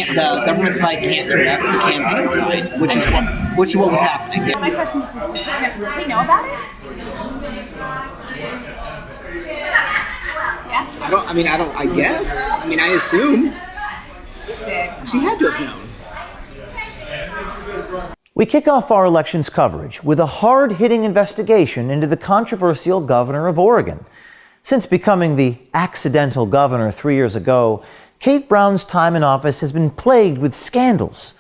the government side can't direct the campaign side, which is what was happening. My question is, did they know about it? Yes. I guess. I assume. She did. She had to have known. We kick off our elections coverage with a hard-hitting investigation into the controversial governor of Oregon. Since becoming the accidental governor 3 years ago, Kate Brown's time in office has been plagued with scandals.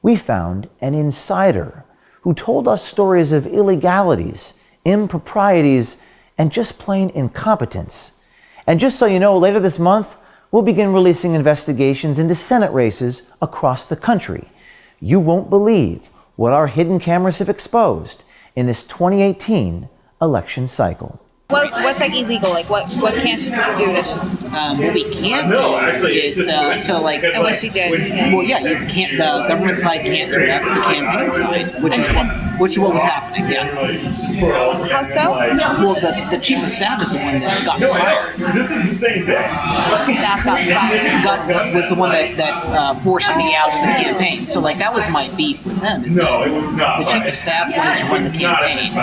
We found an insider who told us stories of illegalities, improprieties, and just plain incompetence. And just so you know, later this month, we'll begin releasing investigations into Senate races across the country. You won't believe what our hidden cameras have exposed in this 2018 election cycle. What's like illegal? Like what can't she do that she... What we can't do is And what she did. Yeah. Well, yeah, you can't. The government side can't direct the campaign side, which is what was happening. Yeah. How so? Well, the chief of staff is the one that got fired. This is the same day. Staff got fired. Was the one that forced me out of the campaign. So that was my beef with them. Is that it was not. the chief of staff wanted to run the campaign,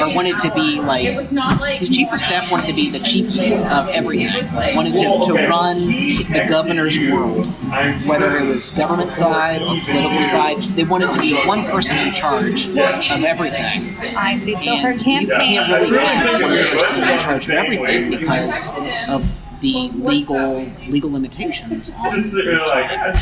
or wanted to be the chief of staff wanted to be the chief of everything. Wanted to run the governor's world, whether it was government side or political side. They wanted to be one person in charge of everything. I see. So her You campaign. can't really have one person in charge of everything because of the legal limitations on time.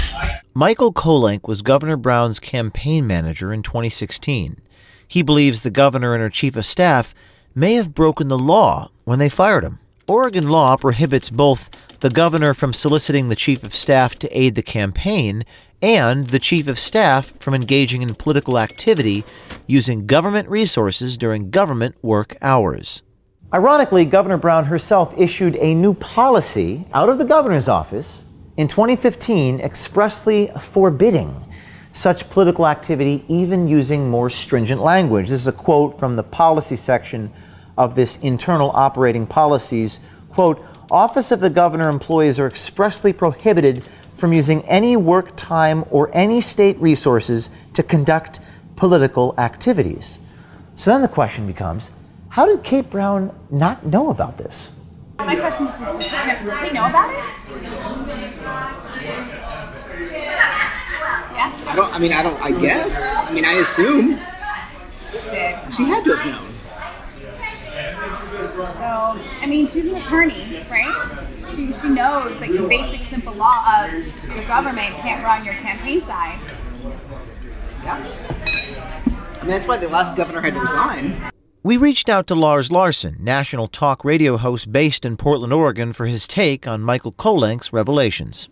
Michael Kolenc was Governor Brown's campaign manager in 2016. He believes the governor and her chief of staff may have broken the law when they fired him. Oregon law prohibits both the governor from soliciting the chief of staff to aid the campaign and the chief of staff from engaging in political activity using government resources during government work hours. Ironically, Governor Brown herself issued a new policy out of the governor's office in 2015 expressly forbidding such political activity, even using more stringent language. This is a quote from the policy section of this internal operating policies. Quote, "Office of the Governor employees are expressly prohibited from using any work time or any state resources to conduct political activities." So then the question becomes, how did Kate Brown not know about this? My question is, did they know about it? Yes. I guess. I assume. She did. She had to have known. So, she's an attorney, right? She knows the basic simple law of your government can't run your campaign side. Yeah. That's why the last governor had to resign. We reached out to Lars Larson, national talk radio host based in Portland, Oregon, for his take on Michael Kolenc's revelations.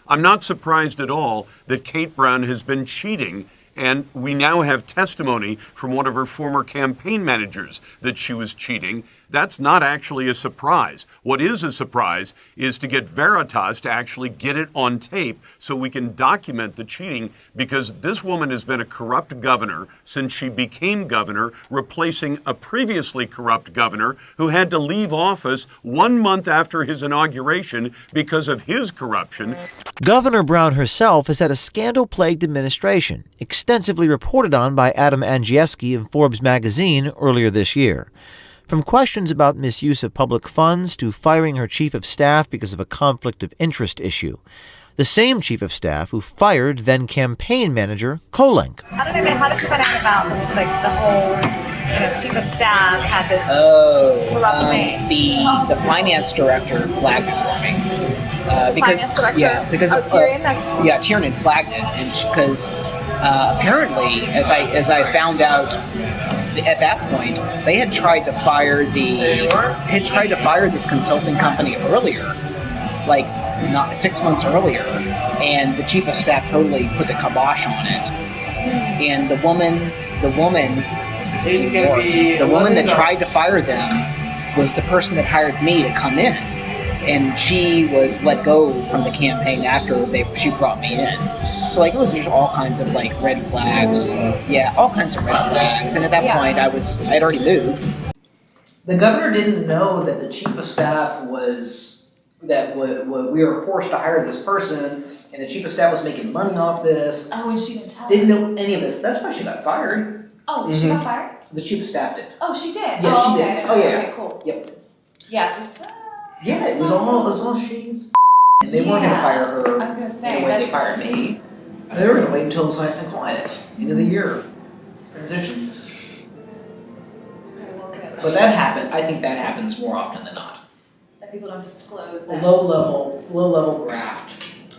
I'm not surprised at all that Kate Brown has been cheating, and we now have testimony from one of her former campaign managers that she was cheating. That's not actually a surprise. What is a surprise is to get Veritas to actually get it on tape so we can document the cheating, because this woman has been a corrupt governor since she became governor, replacing a previously corrupt governor who had to leave office 1 month after his inauguration because of his corruption. Governor Brown herself has had a scandal-plagued administration, extensively reported on by Adam Andrzejewski of Forbes magazine earlier this year. From questions about misuse of public funds to firing her chief of staff because of a conflict of interest issue. The same chief of staff who fired then campaign manager Kolenc. How did you find out about the whole chief of staff had this corrupt way? The finance director flagged it for me. Finance director? Yeah, because Tiernan? Tiernan flagged it, and because apparently, as I found out at that point, they had tried to fire this consulting company earlier, not 6 months earlier, and the chief of staff totally put the kibosh on it. And the woman that tried to fire them was the person that hired me to come in, and she was let go from the campaign after she brought me in. So it was just all kinds of red flags. Yeah, all kinds of red flags. And at that point, I'd already moved. The governor didn't know that the chief of staff was that we were forced to hire this person, and the chief of staff was making money off this. Oh, and she didn't tell Didn't know any of this. That's why she got fired. Oh, she got fired? The chief of staff did. Oh, she did? Yeah, oh, she okay. did. Oh, yeah. Okay, cool. Yep. Yeah, this... Yeah, it was all shady as and they weren't gonna fire her I was gonna say, the way they that's- fired me. They were gonna wait until it was nice and quiet, end of the year. Transition. Okay, well, good. But that happened, I think that happens more often than not. That people don't disclose that. Low level graft,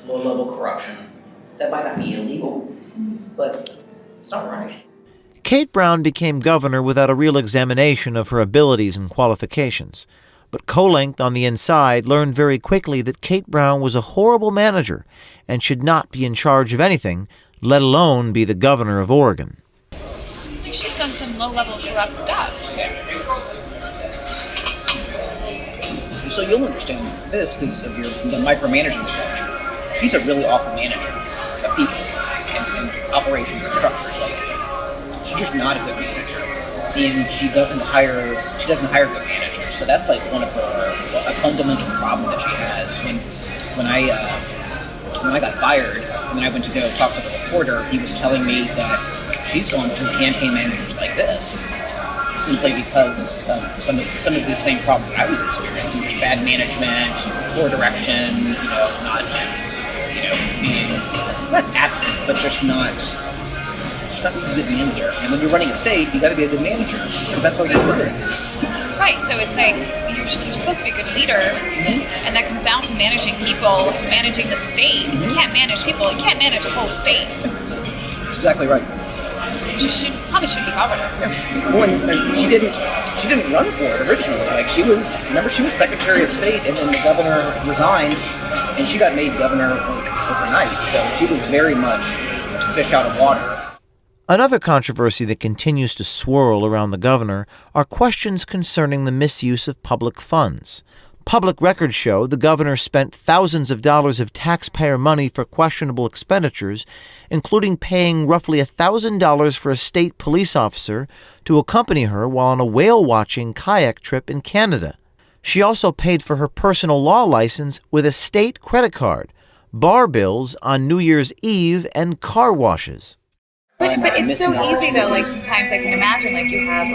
low level corruption. That might not be illegal, but it's not right. Kate Brown became governor without a real examination of her abilities and qualifications. But Kolenc on the inside learned very quickly that Kate Brown was a horrible manager and should not be in charge of anything, let alone be the governor of Oregon. Like she's done some low-level corrupt stuff. So you'll understand this because of the micromanagement that's happening. She's a really awful manager of people and operations and structures. Like, she's just not a good manager, and she doesn't hire good managers. So that's like one of a fundamental problem that she has. When I got fired and then I went to go talk to the reporter, he was telling me that she's gone through campaign managers like this simply because some of the same problems that I was experiencing, which bad management, poor direction, not being not absent, but just not being a good manager. And when you're running a state, you got to be a good manager because that's all you're doing is. Right, so it's like you're supposed to be a good leader, and that comes down to managing people, managing the state. You can't manage people, you can't manage a whole state. That's exactly right. You probably shouldn't be governor. Yeah. Well, and she didn't run for it originally. Like she was Secretary of State, and then the governor resigned, and she got made governor like overnight. So she was very much fish out of water. Another controversy that continues to swirl around the governor are questions concerning the misuse of public funds. Public records show the governor spent thousands of dollars of taxpayer money for questionable expenditures, including paying roughly $1,000 for a state police officer to accompany her while on a whale-watching kayak trip in Canada. She also paid for her personal law license with a state credit card, bar bills on New Year's Eve, and car washes. But it's so Missing easy though, like opportunities. sometimes I can imagine like you have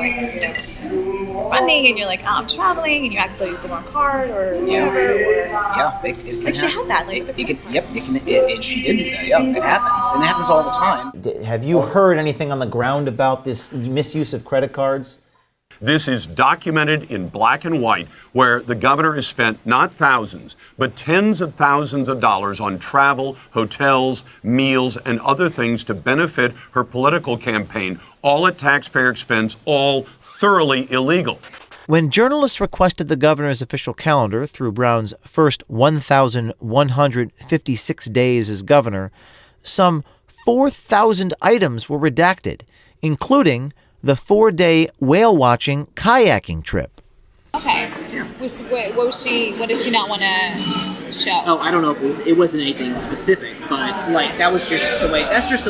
funding and you're like, oh, I'm traveling and you accidentally use the wrong card or whatever. Or, Yeah, it can like she happen. had that, like the It can, yep, and she did do that. Yeah, it happens, and it happens all the time. Have you heard anything on the ground about this misuse of credit cards? This is documented in black and white, where the governor has spent not thousands, but tens of thousands of dollars on travel, hotels, meals, and other things to benefit her political campaign, all at taxpayer expense, all thoroughly illegal. When journalists requested the governor's official calendar through Brown's first 1,156 days as governor, some 4,000 items were redacted, including the 4-day whale-watching kayaking trip. Okay. What did she not want to show? Oh, I don't know if it wasn't anything specific, but like that's just the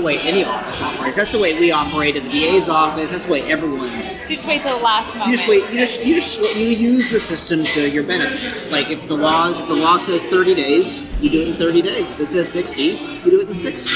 way any office operates. That's the way we operate in the DA's office. That's the way everyone. So you just wait till the last moment. You just wait. You use the system to your benefit. Like if the law says 30 days, you do it in 30 days. If it says 60, you do it in 60.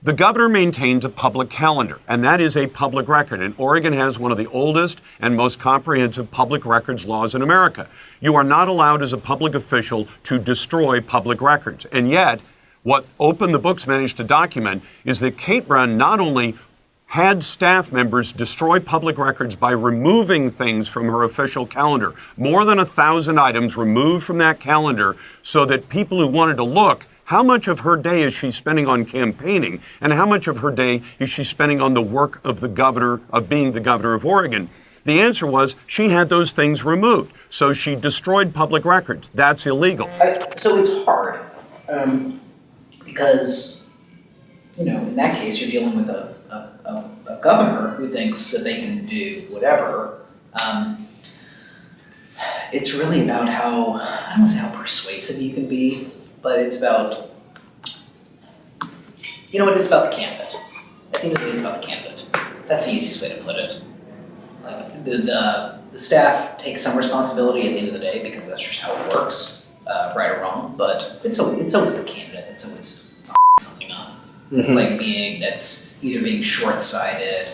The governor maintains a public calendar, and that is a public record. And Oregon has one of the oldest and most comprehensive public records laws in America. You are not allowed as a public official to destroy public records. And yet, what Open the Books managed to document is that Kate Brown not only had staff members destroy public records by removing things from her official calendar, more than 1,000 items removed from that calendar so that people who wanted to look, how much of her day is she spending on campaigning, and how much of her day is she spending on the work of the governor, of being the governor of Oregon? The answer was she had those things removed. So she destroyed public records. That's illegal. So it's hard because, in that case, you're dealing with a governor who thinks that they can do whatever. It's really about I don't want to say how persuasive you can be, but it's about, it's about the candidate. At the end of the day, it's about the candidate. That's the easiest way to put it. Like the staff takes some responsibility at the end of the day because that's just how it works. right or wrong, but it's always the candidate. It's always something up. It's like that's either being short-sighted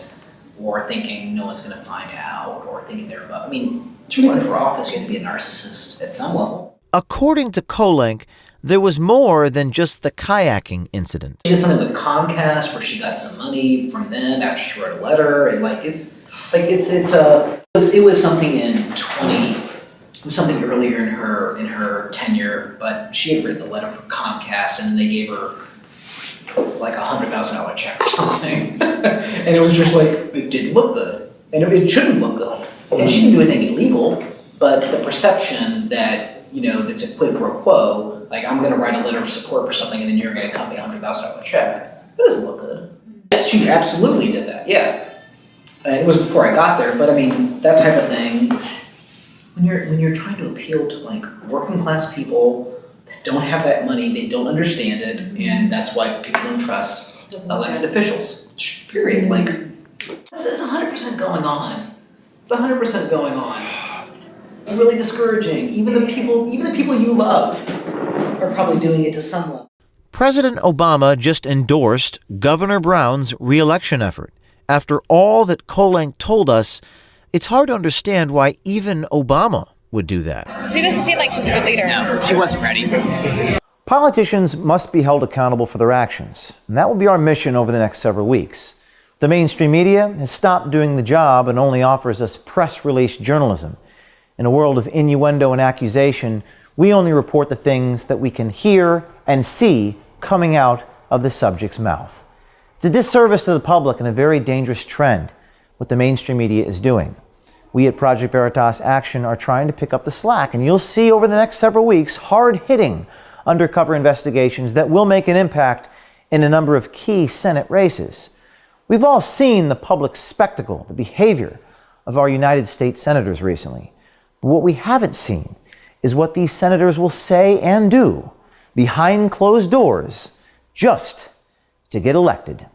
or thinking no one's going to find out or thinking they're above. I mean, to run for office, you have to be a narcissist at some level. According to Kolenc, there was more than just the kayaking incident. She did something with Comcast where she got some money from them after she wrote a letter, and it was something it was something earlier in her tenure, but she had written a letter for Comcast and they gave her like $100,000 check or something. And it was just like, it didn't look good. And it shouldn't look good. And she didn't do anything illegal, but the perception that, that's a quid pro quo, like I'm gonna write a letter of support for something and then you're gonna cut me a $100,000 check, that doesn't look good. Yes, she absolutely did that, yeah. And it was before I got there, but I mean, that type of thing, when you're trying to appeal to like working class people that don't have that money, they don't understand it, and that's why people don't trust elected officials. Period. Like, it's 100% going on. It's 100% going on. It's really discouraging. Even the people you love are probably doing it to some level. President Obama just endorsed Governor Brown's re-election effort. After all that Kolenc told us, it's hard to understand why even Obama would do that. She doesn't seem like she's a good leader. No, she wasn't ready. Politicians must be held accountable for their actions, and that will be our mission over the next several weeks. The mainstream media has stopped doing the job and only offers us press release journalism. In a world of innuendo and accusation, we only report the things that we can hear and see coming out of the subject's mouth. It's a disservice to the public and a very dangerous trend, what the mainstream media is doing. We at Project Veritas Action are trying to pick up the slack, and you'll see over the next several weeks hard-hitting undercover investigations that will make an impact in a number of key Senate races. We've all seen the public spectacle, the behavior of our United States senators recently. But what we haven't seen is what these senators will say and do behind closed doors just to get elected.